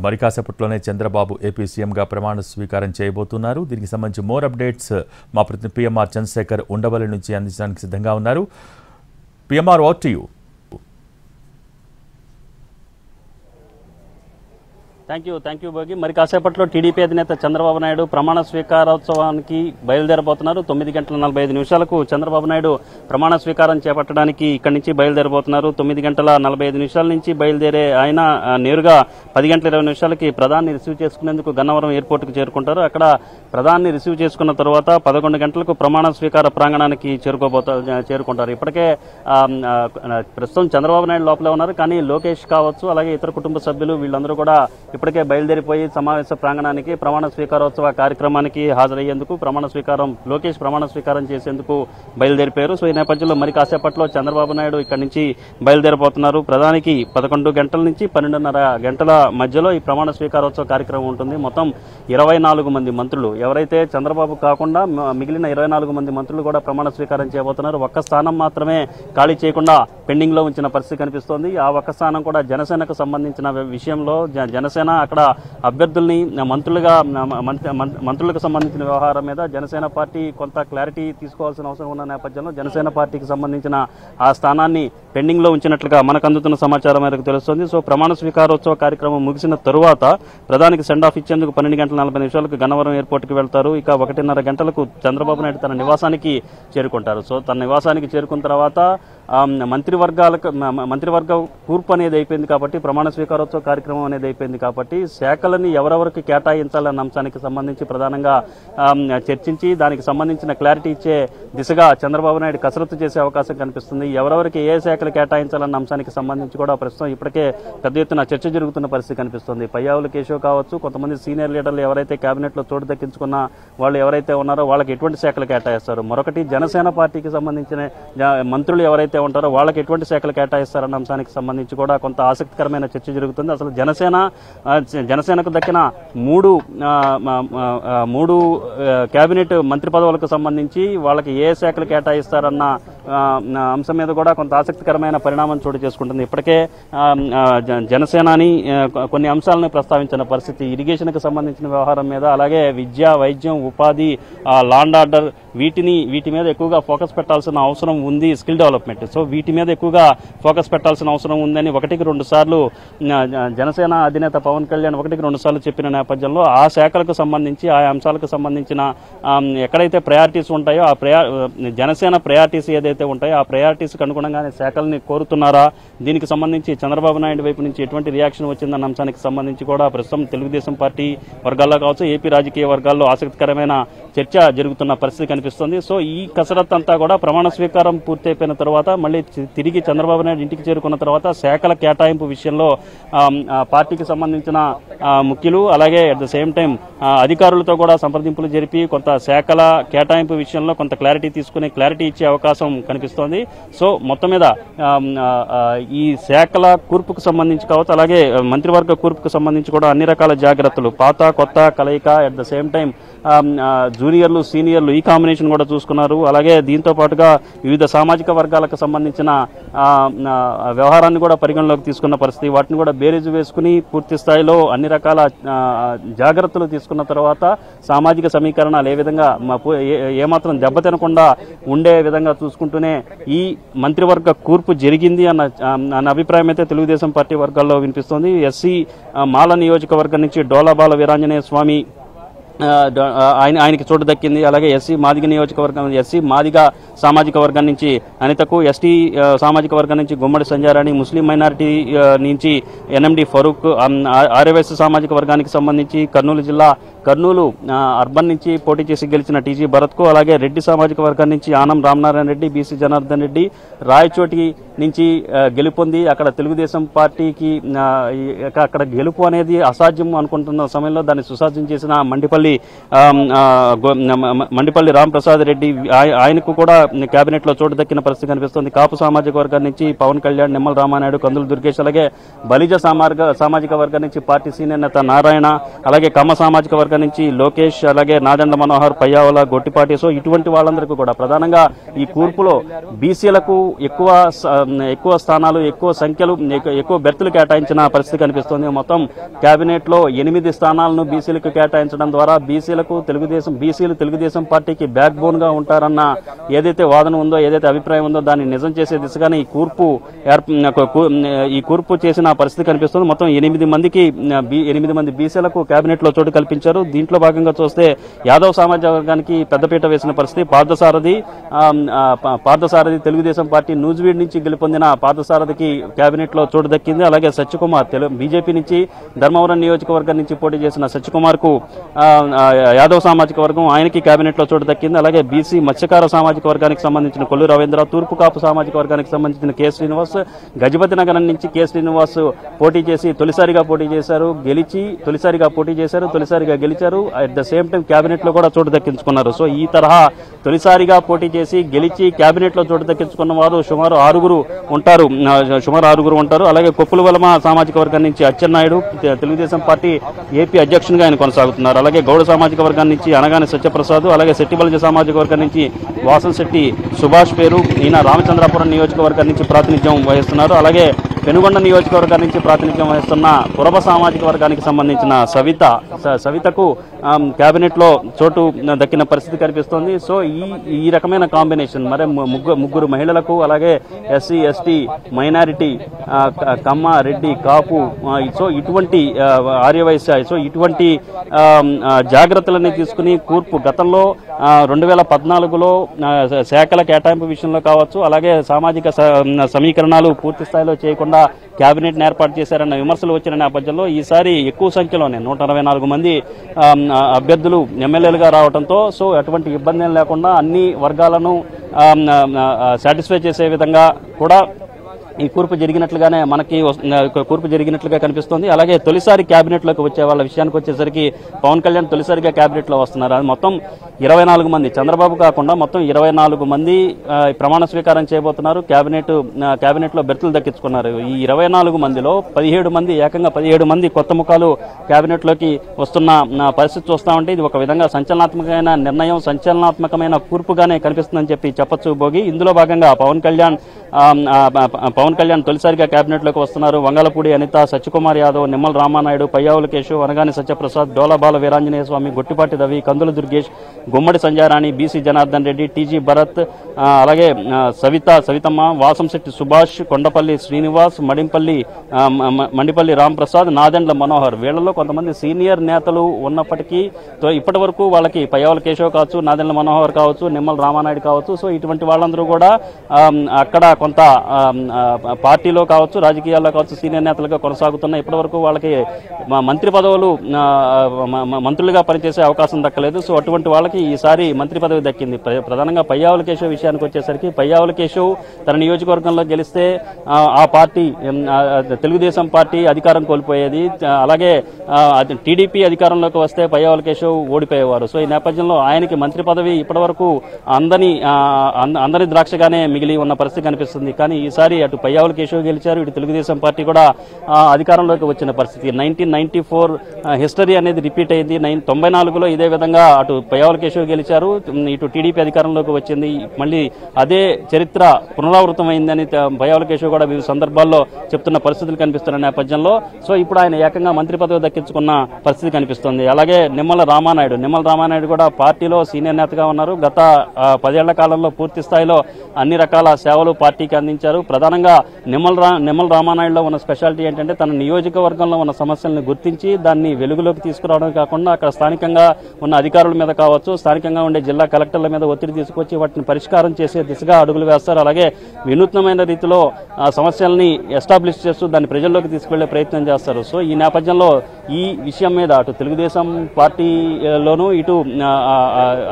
మరి కాసేపట్లోనే చంద్రబాబు ఏపీ సీఎంగా ప్రమాణ స్వీకారం చేయబోతున్నారు. దీనికి సంబంధించి మోర్ అప్డేట్స్ మా ప్రతినిధి పిఎంఆర్ చంద్రశేఖర్ ఉండవల్లి నుంచి అందించడానికి సిద్ధంగా ఉన్నారు. PMR, over to you. Thank you Bhogi. మరి కాసేపట్లో టీడీపీ అధినేత చంద్రబాబు నాయుడు ప్రమాణ స్వీకారోత్సవానికి బయలుదేరబోతున్నారు. 9:45 చంద్రబాబు నాయుడు ప్రమాణ స్వీకారం చేపట్టడానికి ఇక్కడి నుంచి బయలుదేరబోతున్నారు. 9:45 నుంచి బయలుదేరే ఆయన నేరుగా 10:20 ప్రధాని రిసీవ్ చేసుకునేందుకు గన్నవరం ఎయిర్పోర్ట్కి చేరుకుంటారు. అక్కడ ప్రధాని రిసీవ్ చేసుకున్న తర్వాత 11 గంటలకు ప్రమాణ స్వీకార ప్రాంగణానికి చేరుకుంటారు. ఇప్పటికే ప్రస్తుతం చంద్రబాబు నాయుడు లోపలే ఉన్నారు. కానీ లోకేష్ కావచ్చు, అలాగే ఇతర కుటుంబ సభ్యులు వీళ్ళందరూ కూడా ఇప్పటికే బయలుదేరిపోయి సమావేశ ప్రాంగణానికి ప్రమాణ స్వీకారోత్సవ కార్యక్రమానికి హాజరయ్యేందుకు లోకేష్ ప్రమాణ స్వీకారం చేసేందుకు బయలుదేరిపోయారు. సో ఈ నేపథ్యంలో మరి కాసేపట్లో చంద్రబాబు నాయుడు ఇక్కడి నుంచి బయలుదేరిపోతున్నారు. ప్రధానికి 11 గంటల నుంచి 12:30 గంటల మధ్యలో ఈ ప్రమాణ స్వీకారోత్సవ కార్యక్రమం ఉంటుంది. మొత్తం 24 మంది మంత్రులు, ఎవరైతే చంద్రబాబు కాకుండా మిగిలిన 24 మంది మంత్రులు కూడా ప్రమాణ స్వీకారం చేయబోతున్నారు. ఒక్క స్థానం మాత్రమే ఖాళీ చేయకుండా పెండింగ్ లో ఉంచిన పరిస్థితి కనిపిస్తోంది. ఆ ఒక్క స్థానం కూడా జనసేనకు సంబంధించిన విషయంలో జనసేన అక్కడ అభ్యర్థుల్ని మంత్రులకు సంబంధించిన వ్యవహారం మీద జనసేన పార్టీ కొంత క్లారిటీ తీసుకోవాల్సిన అవసరం ఉన్న నేపథ్యంలో జనసేన పార్టీకి సంబంధించిన ఆ స్థానాన్ని పెండింగ్ లో ఉంచినట్లుగా మనకు అందుతున్న సమాచారం మేరకు తెలుస్తోంది. సో ప్రమాణ స్వీకారోత్సవ కార్యక్రమం ముగిసిన తరువాత ప్రధానికి సెండ్ ఆఫ్ ఇచ్చేందుకు 12:40 గన్నవరం ఎయిర్పోర్ట్కి వెళ్తారు. ఇక 1:30 గంటలకు చంద్రబాబు నాయుడు తన నివాసానికి చేరుకుంటారు. సో తన నివాసానికి చేరుకున్న తర్వాత మంత్రివర్గ కూర్పు అనేది అయిపోయింది కాబట్టి, ప్రమాణ స్వీకారోత్సవ కార్యక్రమం అనేది అయిపోయింది కాబట్టి శాఖలని ఎవరెవరికి కేటాయించాలన్న అంశానికి సంబంధించి ప్రధానంగా చర్చించి దానికి సంబంధించిన క్లారిటీ ఇచ్చే దిశగా చంద్రబాబు నాయుడు కసరత్తు చేసే అవకాశం కనిపిస్తుంది. ఎవరెవరికి ఏ శాఖలు కేటాయించాలన్న అంశానికి సంబంధించి కూడా ప్రస్తుతం ఇప్పటికే పెద్ద ఎత్తున చర్చ జరుగుతున్న పరిస్థితి కనిపిస్తుంది. పయ్యావుల కేశవ్ కావచ్చు, కొంతమంది సీనియర్ లీడర్లు ఎవరైతే కేబినెట్ లో చోటు దక్కించుకున్న వాళ్ళు ఎవరైతే ఉన్నారో వాళ్ళకి ఎటువంటి శాఖలు కేటాయిస్తారు, మరొకటి జనసేన పార్టీకి సంబంధించిన మంత్రులు ఎవరైతే ఉంటారో వాళ్ళకి ఎటువంటి శాఖలు కేటాయిస్తారన్న అంశానికి సంబంధించి కూడా కొంత ఆసక్తికరమైన చర్చ జరుగుతుంది. అసలు జనసేనకు దక్కిన మూడు కేబినెట్ మంత్రి పదవులకు సంబంధించి వాళ్ళకి ఏ శాఖలు కేటాయిస్తారన్న అంశం మీద కూడా కొంత ఆసక్తికరమైన పరిణామం చోటు చేసుకుంటుంది. ఇప్పటికే జనసేనాని కొన్ని అంశాలను ప్రస్తావించిన పరిస్థితి, ఇరిగేషన్కి సంబంధించిన వ్యవహారం మీద, అలాగే విద్య, వైద్యం, ఉపాధి, లాండ్ ఆర్డర్ వీటి మీద ఎక్కువగా ఫోకస్ పెట్టాల్సిన అవసరం ఉంది. స్కిల్ డెవలప్మెంట్, సో వీటి మీద ఎక్కువగా ఫోకస్ పెట్టాల్సిన అవసరం ఉందని 1-2 సార్లు జనసేన అధినేత పవన్ కళ్యాణ్ 1-2 సార్లు చెప్పిన నేపథ్యంలో ఆ శాఖలకు సంబంధించి, ఆ అంశాలకు సంబంధించిన ఎక్కడైతే ప్రయారిటీస్ ఉంటాయో ఆ జనసేన ప్రయారిటీస్ ఏదైతే ఉంటాయో ఆ ప్రయారిటీస్కి అనుగుణంగానే శాఖల్ని కోరుతున్నారా, దీనికి సంబంధించి చంద్రబాబు నాయుడు వైపు నుంచి ఎటువంటి రియాక్షన్ వచ్చిందన్న అంశానికి సంబంధించి కూడా ప్రస్తుతం తెలుగుదేశం పార్టీ వర్గాల్లో కావచ్చు, ఏపీ రాజకీయ వర్గాల్లో ఆసక్తికరమైన చర్చ జరుగుతున్న పరిస్థితి కనిపిస్తుంది. సో ఈ కసరత్ అంతా కూడా ప్రమాణ స్వీకారం పూర్తయిపోయిన తర్వాత మళ్ళీ తిరిగి చంద్రబాబు నాయుడు ఇంటికి చేరుకున్న తర్వాత శాఖల కేటాయింపు విషయంలో పార్టీకి సంబంధించిన ముఖ్యులు, అలాగే అట్ ద సేమ్ టైం అధికారులతో కూడా సంప్రదింపులు జరిపి కొంత శాఖల కేటాయింపు విషయంలో కొంత క్లారిటీ ఇచ్చే అవకాశం కనిపిస్తోంది. సో మొత్తం మీద ఈ శాఖల కూర్పుకు సంబంధించి కావచ్చు, అలాగే మంత్రివర్గ కూర్పుకు సంబంధించి కూడా అన్ని రకాల జాగ్రత్తలు, పాత కొత్త కలయిక, అట్ ద సేమ్ టైం జూనియర్లు సీనియర్లు ఈ కాంబినేషన్ కూడా చూసుకున్నారు. అలాగే దీంతో పాటుగా వివిధ సామాజిక వర్గాలకు సంబంధించిన వ్యవహారాన్ని కూడా పరిగణలోకి తీసుకున్న పరిస్థితి, వాటిని కూడా బేరీజు వేసుకుని పూర్తి స్థాయిలో అన్ని రకాల జాగ్రత్తలు తీసుకున్న తర్వాత సామాజిక సమీకరణాలు ఏ విధంగా ఏమాత్రం దెబ్బతినకుండా ఉండే విధంగా చూసుకుంటూనే ఈ మంత్రివర్గ కూర్పు జరిగింది అన్న అభిప్రాయం అయితే తెలుగుదేశం పార్టీ వర్గాల్లో వినిపిస్తోంది. ఎస్సీ మాల నియోజకవర్గం నుంచి డోలాబాల వీరాంజనేయ స్వామి ఆయనకి చోటు దక్కింది. అలాగే ఎస్సీ మాదిగ సామాజిక వర్గం నుంచి అనితకు, ఎస్టీ సామాజిక వర్గం నుంచి గుమ్మడి సంజారాణి, ముస్లిం మైనారిటీ నుంచి ఎన్ఎండి ఫరూక్, ఆర్యవైశ్య సామాజిక వర్గానికి సంబంధించి కర్నూలు అర్బన్ నుంచి పోటీ చేసి గెలిచిన టీజీ భరత్కు, అలాగే రెడ్డి సామాజిక వర్గం నుంచి ఆనం రామనారాయణ రెడ్డి, బీసీ జనార్దన్ రెడ్డి, రాయచోటి నుంచి గెలుపొంది అక్కడ తెలుగుదేశం పార్టీకి అక్కడ గెలుపు అనేది అసాధ్యం అనుకుంటున్న సమయంలో దాన్ని సుసాధ్యం చేసిన మండిపల్లి రాంప్రసాద్ రెడ్డి, ఆయనకు కూడా కేబినెట్ లో చోటు దక్కిన పరిస్థితి కనిపిస్తుంది. కాపు సామాజిక వర్గం నుంచి పవన్ కళ్యాణ్, నిమ్మల రామానాయుడు, కందులు దుర్గేష్, అలాగే బలిజ సామాజిక వర్గం నుంచి పార్టీ సీనియర్ నేత నారాయణ, అలాగే కమ్మ సామాజిక వర్గం నియోజకవర్గం నుంచి లోకేష్, అలాగే నాదెండ్ల మనోహర్, పయ్యావుల, గొట్టిపాటి, సో ఇటువంటి వాళ్ళందరికీ కూడా ప్రధానంగా ఈ కూర్పులో బీసీలకు ఎక్కువ స్థానాలు, ఎక్కువ సంఖ్యలు, ఎక్కువ బెర్తులు కేటాయించిన పరిస్థితి కనిపిస్తోంది. మొత్తం కేబినెట్ లో 8 స్థానాలను బీసీలకు కేటాయించడం ద్వారా బీసీలు తెలుగుదేశం పార్టీకి బ్యాక్ బోన్ గా ఉంటారన్న ఏదైతే వాదన ఉందో, ఏదైతే అభిప్రాయం ఉందో దాన్ని నిజం చేసే దిశగానే ఈ కూర్పు చేసిన పరిస్థితి కనిపిస్తుంది. మొత్తం 8 మంది బీసీలకు కేబినెట్ లో చోటు కల్పించారు. దీంట్లో భాగంగా చూస్తే యాదవ్ సామాజిక వర్గానికి పెద్దపీట వేసిన పరిస్థితి. పార్థసారథి తెలుగుదేశం పార్టీ నూజివీడ్ నుంచి గెలుపొందిన పార్థసారథికి కేబినెట్ లో చోటు దక్కింది. అలాగే సత్యకుమార్ బీజేపీ నుంచి ధర్మవరం నియోజకవర్గం నుంచి పోటీ చేసిన సత్యకుమార్ కు యాదవ్ సామాజిక వర్గం ఆయనకి కేబినెట్ లో చోటు దక్కింది. అలాగే బీసీ మత్స్యకార సామాజిక వర్గానికి సంబంధించిన కొల్లు రవీంద్ర, తూర్పు కాపు సామాజిక వర్గానికి సంబంధించిన కె శ్రీనివాస్, గజపతి నగరం నుంచి కె శ్రీనివాస్ తొలిసారిగా పోటీ చేశారు, తొలిసారిగా గెలిచారు. At the same time cabinet లో కూడా చోటు దక్కించుకున్నారు. సో ఈ తరహా తొలిసారిగా పోటీ చేసి గెలిచి కేబినెట్ లో చోటు దక్కించుకున్న వారు సుమారు 6 ఉంటారు. అలాగే కొప్పులవలమ సామాజిక వర్గం నుంచి అచ్చెన్నాయుడు తెలుగుదేశం పార్టీ ఏపీ అధ్యక్షునిగా ఆయన కొనసాగుతున్నారు. అలాగే గౌడ సామాజిక వర్గం నుంచి అనగాని సత్యప్రసాద్, అలాగే శెట్టిబలజ సామాజిక వర్గం నుంచి వాసంశెట్టి సుభాష్ పేరు, ఈయన రామచంద్రాపురం నియోజకవర్గం నుంచి ప్రాతినిధ్యం వహిస్తున్నారు. అలాగే పెనుగొండ నియోజకవర్గం నుంచి ప్రాతినిధ్యం వహిస్తున్న పురబ సామాజిక వర్గానికి సంబంధించిన సవితకు కేబినెట్ లో చోటు దక్కిన పరిస్థితి కనిపిస్తోంది. సో ఈ రకమైన కాంబినేషన్ మరి ముగ్గురు మహిళలకు, అలాగే ఎస్సీ ఎస్టీ మైనారిటీ, కమ్మ, రెడ్డి, కాపు, సో ఇటువంటి ఆర్యవైశ్య, సో ఇటువంటి జాగ్రత్తలన్నీ తీసుకుని కూర్పు గతంలో 2014లో శాఖల కేటాయింపు విషయంలో కావచ్చు, అలాగే సామాజిక సమీకరణాలు పూర్తి స్థాయిలో చేయకుండా కేబినెట్ ఏర్పాటు చేశారన్న విమర్శలు వచ్చిన నేపథ్యంలో ఈసారి ఎక్కువ సంఖ్యలోనే 164 మంది అభ్యర్థులు ఎమ్మెల్యేలుగా రావడంతో సో అటువంటి ఇబ్బంది లేకుండా అన్ని వర్గాలను సాటిస్ఫై చేసే విధంగా కూడా ఈ కూర్పు జరిగినట్లుగానే కనిపిస్తోంది. అలాగే తొలిసారి కేబినెట్ లోకి వచ్చే వాళ్ళ విషయానికి వచ్చేసరికి పవన్ కళ్యాణ్ తొలిసారిగా కేబినెట్ లో వస్తున్నారు. అది మొత్తం 24 మంది, చంద్రబాబు కాకుండా మొత్తం 24 మంది ప్రమాణ స్వీకారం చేయబోతున్నారు. కేబినెట్ లో బెర్తులు దక్కించుకున్నారు. ఈ 24 మందిలో 17 మంది కొత్త ముఖాలు కేబినెట్ లోకి వస్తున్న పరిస్థితి చూస్తా ఉంటే ఇది ఒక విధంగా సంచలనాత్మకమైన నిర్ణయం, సంచలనాత్మకమైన కూర్పుగానే కనిపిస్తుందని చెప్పొచ్చు భోగి. ఇందులో భాగంగా పవన్ కళ్యాణ్ తొలిసారిగా కేబినెట్ లోకి వస్తున్నారు. వంగలపూడి అనిత, సత్యకుమార్ యాదవ్, నిమ్మల రామానాయుడు, పయ్యావుల కేశవ్, అనగాని సత్యప్రసాద్, డోలబాల వీరాంజనేయ స్వామి, గొట్టిపాటి రవి, కందుల దుర్గేష్, గుమ్మడి సంజారాణి, బీసీ జనార్దన్ రెడ్డి, టీజీ భరత్, అలాగే సవితమ్మ, వాసంశెట్టి సుభాష్, కొండపల్లి శ్రీనివాస్, మండిపల్లి రాంప్రసాద్, నాదెండ్ల మనోహర్. వీళ్లలో కొంతమంది సీనియర్ నేతలు ఉన్నప్పటికీ ఇప్పటి వరకు వాళ్ళకి పయ్యావుల కేశవ్ కావచ్చు, నాదెండ్ల మనోహర్ కావచ్చు, నిమ్మల రామానాయుడు కావచ్చు, సో ఇటువంటి వాళ్ళందరూ కూడా అక్కడ కొంత పార్టీలో కావచ్చు, రాజకీయాల్లో కావచ్చు సీనియర్ నేతలుగా కొనసాగుతున్న ఇప్పటి వరకు వాళ్ళకి మంత్రి పదవులు మంత్రులుగా పనిచేసే అవకాశం దక్కలేదు. సో అటువంటి వాళ్ళకి ఈసారి మంత్రి పదవి దక్కింది. ప్రధానంగా పయ్యావుల కేశవ్ విషయానికి వచ్చేసరికి పయ్యావుల కేశవ్ తన నియోజకవర్గంలో గెలిస్తే ఆ పార్టీ తెలుగుదేశం పార్టీ అధికారం కోల్పోయేది. అలాగే టీడీపీ అధికారంలోకి వస్తే పయ్యావుల కేశవ్ ఓడిపోయేవారు. సో ఈ నేపథ్యంలో ఆయనకి మంత్రి పదవి ఇప్పటి వరకు అందరి ద్రాక్షగానే మిగిలి ఉన్న పరిస్థితి కనిపిస్తుంది. కానీ ఈసారి అటు పయ్యావుల కేశవ్ గెలిచారు, ఇటు తెలుగుదేశం పార్టీ కూడా అధికారంలోకి వచ్చిన పరిస్థితి. 1994 హిస్టరీ అనేది రిపీట్ అయింది. 94లో ఇదే విధంగా అటు పయ్యావుల కేశవ్ గెలిచారు, ఇటు టీడీపీ అధికారంలోకి వచ్చింది. మళ్ళీ అదే చరిత్ర పునరావృతం అయిందని పయ్యావుల కేశవ్ కూడా వివిధ సందర్భాల్లో చెప్తున్న పరిస్థితులు కనిపిస్తున్న నేపథ్యంలో సో ఇప్పుడు ఆయన ఏకంగా మంత్రి పదవి దక్కించుకున్న పరిస్థితి కనిపిస్తుంది. అలాగే నిమ్మల రామానాయుడు కూడా పార్టీలో సీనియర్ నేతగా ఉన్నారు. గత 10 ఏళ్ల కాలంలో పూర్తి స్థాయిలో అన్ని రకాల సేవలు పార్టీకి అందించారు. ప్రధానంగా నిమ్మల రామానాయుడులో ఉన్న స్పెషాలిటీ ఏంటంటే తన నియోజకవర్గంలో ఉన్న సమస్యలను గుర్తించి దాన్ని వెలుగులోకి తీసుకురావడం కాకుండా అక్కడ స్థానికంగా ఉన్న అధికారుల మీద కావచ్చు, స్థానికంగా ఉండే జిల్లా కలెక్టర్ల మీద ఒత్తిడి తీసుకొచ్చి వాటిని పరిష్కారం చేసే దిశగా అడుగులు వేస్తారు. అలాగే వినూత్నమైన రీతిలో సమస్యల్ని ఎస్టాబ్లిష్ చేస్తూ దాన్ని ప్రజల్లోకి తీసుకెళ్లే ప్రయత్నం చేస్తారు. సో ఈ నేపథ్యంలో ఈ విషయం మీద అటు తెలుగుదేశం పార్టీలోనూ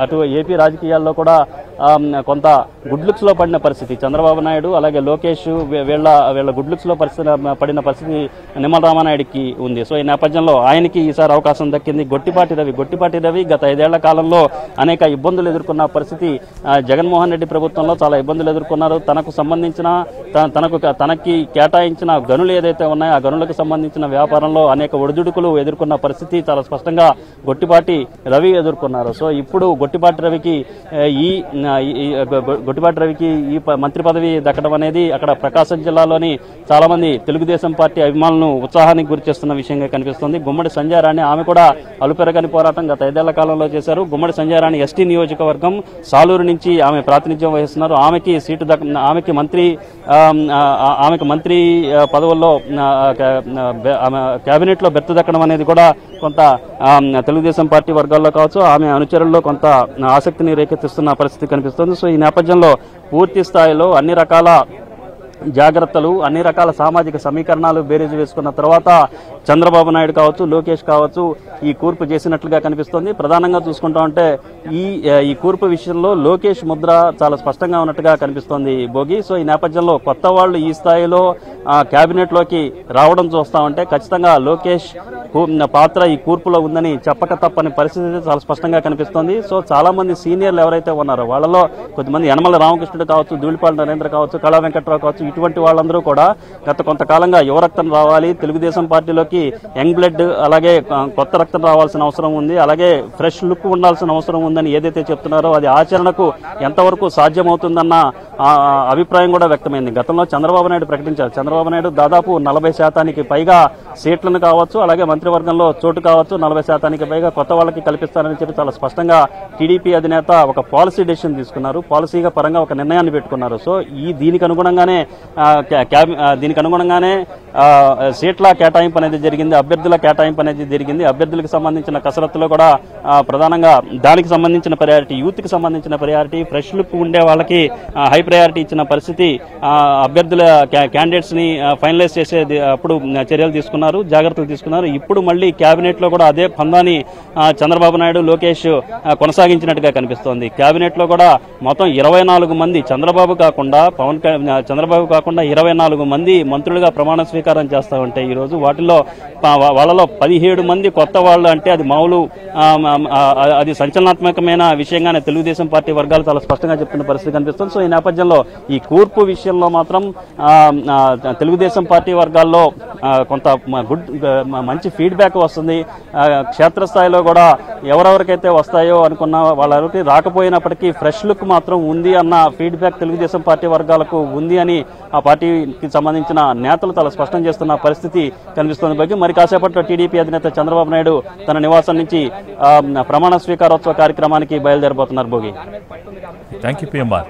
అటు ఏపీ రాజకీయాల్లో కూడా కొంత గుడ్ లుక్స్ లో పడిన పరిస్థితి. చంద్రబాబు నాయుడు అలాగే లోకేష్ వీళ్ళ గుడ్ లుక్స్ లో పడిన పరిస్థితి నిమ్మల రామానాయుడికి ఉంది. సో ఈ నేపథ్యంలో ఆయనకి ఈసారి అవకాశం దక్కింది. గొట్టిపాటి రవి గత 5 ఏళ్ల కాలంలో అనేక ఇబ్బందులు ఎదుర్కొన్న పరిస్థితి. జగన్మోహన్ రెడ్డి ప్రభుత్వంలో చాలా ఇబ్బందులు ఎదుర్కొన్నారు. తనకి కేటాయించిన గనులు ఏదైతే ఉన్నాయో ఆ గనులకు సంబంధించిన వ్యాపారంలో అనేక ఒడిదుడుకులు ఎదుర్కొన్న పరిస్థితి చాలా స్పష్టంగా గొట్టిపాటి రవి ఎదుర్కొన్నారు. సో ఇప్పుడు గొట్టిపాటి రవికి ఈ మంత్రి పదవి దక్కడం అనేది అక్కడ ప్రకాశం జిల్లాలోని చాలా మంది తెలుగుదేశం పార్టీ అభిమానులను ఉత్సాహానికి గురి చేస్తున్న విషయంగా కనిపిస్తుంది. గుమ్మడి సంజయ్ రాణి ఆమె కూడా అలుపెరగని పోరాటం గత 5 ఏళ్ల కాలంలో చేశారు. గుమ్మడి సంజయ్ రాణి ఎస్టీ నియోజకవర్గం సాలూరు నుంచి ఆమె ప్రాతినిధ్యం వహిస్తున్నారు. ఆమెకి సీటు ఆమెకి మంత్రి పదవుల్లో కేబినెట్ లో బెర్త్ దక్కడం అనేది కూడా కొంత తెలుగుదేశం పార్టీ వర్గాల్లో కావచ్చు ఆమె అనుచరుల్లో కొంత ఆసక్తిని రేకెత్తిస్తున్న పరిస్థితి కనిపిస్తుంది. సో ఈ నేపథ్యంలో పూర్తి స్థాయిలో అన్ని రకాల జాగ్రత్తలు, అన్ని రకాల సామాజిక సమీకరణాలు బేరీజు వేసుకున్న తర్వాత చంద్రబాబు నాయుడు కావచ్చు, లోకేష్ కావచ్చు ఈ కూర్పు చేసినట్లుగా కనిపిస్తోంది. ప్రధానంగా చూసుకుంటా ఉంటే ఈ కూర్పు విషయంలో లోకేష్ ముద్ర చాలా స్పష్టంగా ఉన్నట్టుగా కనిపిస్తోంది భోగి. సో ఈ నేపథ్యంలో కొత్త వాళ్ళు ఈ స్థాయిలో కేబినెట్ లోకి రావడం చూస్తా ఉంటే ఖచ్చితంగా లోకేష్ పాత్ర ఈ కూర్పులో ఉందని చెప్పక తప్పని పరిస్థితి చాలా స్పష్టంగా కనిపిస్తోంది. సో చాలా మంది సీనియర్లు ఎవరైతే ఉన్నారో వాళ్ళలో కొద్దిమంది యనమల రామకృష్ణుడు కావచ్చు, ధూళిపాల నరేంద్ర కావచ్చు, కళా వెంకట్రావు కావచ్చు, ఇటువంటి వాళ్ళందరూ కూడా గత కొంతకాలంగా యువరక్తం రావాలి, తెలుగుదేశం పార్టీలోకి యంగ్ బ్లడ్ అలాగే కొత్త రక్తం రావాల్సిన అవసరం ఉంది, అలాగే ఫ్రెష్ లుక్ ఉండాల్సిన అవసరం ఉందని ఏదైతే చెప్తున్నారో అది ఆచరణకు ఎంతవరకు సాధ్యమవుతుందన్న అభిప్రాయం కూడా వ్యక్తమైంది. గతంలో చంద్రబాబు నాయుడు ప్రకటించారు. చంద్రబాబు నాయుడు దాదాపు 40% పైగా సీట్లను కావచ్చు అలాగే మంత్రివర్గంలో చోటు కావచ్చు 40% పైగా కొత్త వాళ్ళకి కల్పిస్తారని చెప్పి చాలా స్పష్టంగా టీడీపీ అధినేత ఒక పాలసీ డెసిషన్ తీసుకున్నారు. పాలసీగా పరంగా ఒక నిర్ణయాన్ని పెట్టుకున్నారు. సో దీనికి అనుగుణంగానే సీట్ల కేటాయింపు అనేది జరిగింది, అభ్యర్థుల కేటాయింపు అనేది జరిగింది. అభ్యర్థులకు సంబంధించిన కసరత్తులో కూడా ప్రధానంగా దానికి సంబంధించిన ప్రయారిటీ, యూత్ కి సంబంధించిన ప్రయారిటీ, ఫ్రెష్ లుక్ ఉండే వాళ్ళకి హై ప్రయారిటీ ఇచ్చిన పరిస్థితి. అభ్యర్థుల క్యాండిడేట్స్ ని ఫైనలైజ్ చేసేది అప్పుడు చర్యలు తీసుకున్నారు, జాగ్రత్తలు తీసుకున్నారు. ఇప్పుడు మళ్ళీ కేబినెట్ లో కూడా అదే పందాన్ని చంద్రబాబు నాయుడు, లోకేష్ కొనసాగించినట్టుగా కనిపిస్తోంది. కేబినెట్ లో కూడా మొత్తం 24 మంది చంద్రబాబు కాకుండా 24 మంది మంత్రులుగా ప్రమాణ స్వీకారం చేస్తా ఉంటే ఈ రోజు వాళ్ళలో 17 మంది కొత్త వాళ్ళు అంటే అది అది సంచలనాత్మకమైన విషయంగానే తెలుగుదేశం పార్టీ వర్గాలు చాలా స్పష్టంగా చెప్తున్న పరిస్థితి కనిపిస్తుంది. సో ఈ నేపథ్యంలో ఈ కూర్పు విషయంలో మాత్రం తెలుగుదేశం పార్టీ వర్గాల్లో కొంత మంచి ఫీడ్బ్యాక్ వస్తుంది. క్షేత్రస్థాయిలో కూడా ఎవరెవరికైతే వస్తాయో అనుకున్న వాళ్ళకి రాకపోయినప్పటికీ ఫ్రెష్ లుక్ మాత్రం ఉంది అన్న ఫీడ్బ్యాక్ తెలుగుదేశం పార్టీ వర్గాలకు ఉంది అని ఆ పార్టీకి సంబంధించిన నేతలు చాలా స్పష్టం చేస్తున్న పరిస్థితి కనిపిస్తుంది. మరి కాసేపట్లో టీడీపీ అధినేత చంద్రబాబు నాయుడు తన నివాసం నుంచి ప్రమాణ స్వీకారోత్సవ కార్యక్రమానికి బయలుదేరబోతున్నారు. భోగి. Thank you PMR.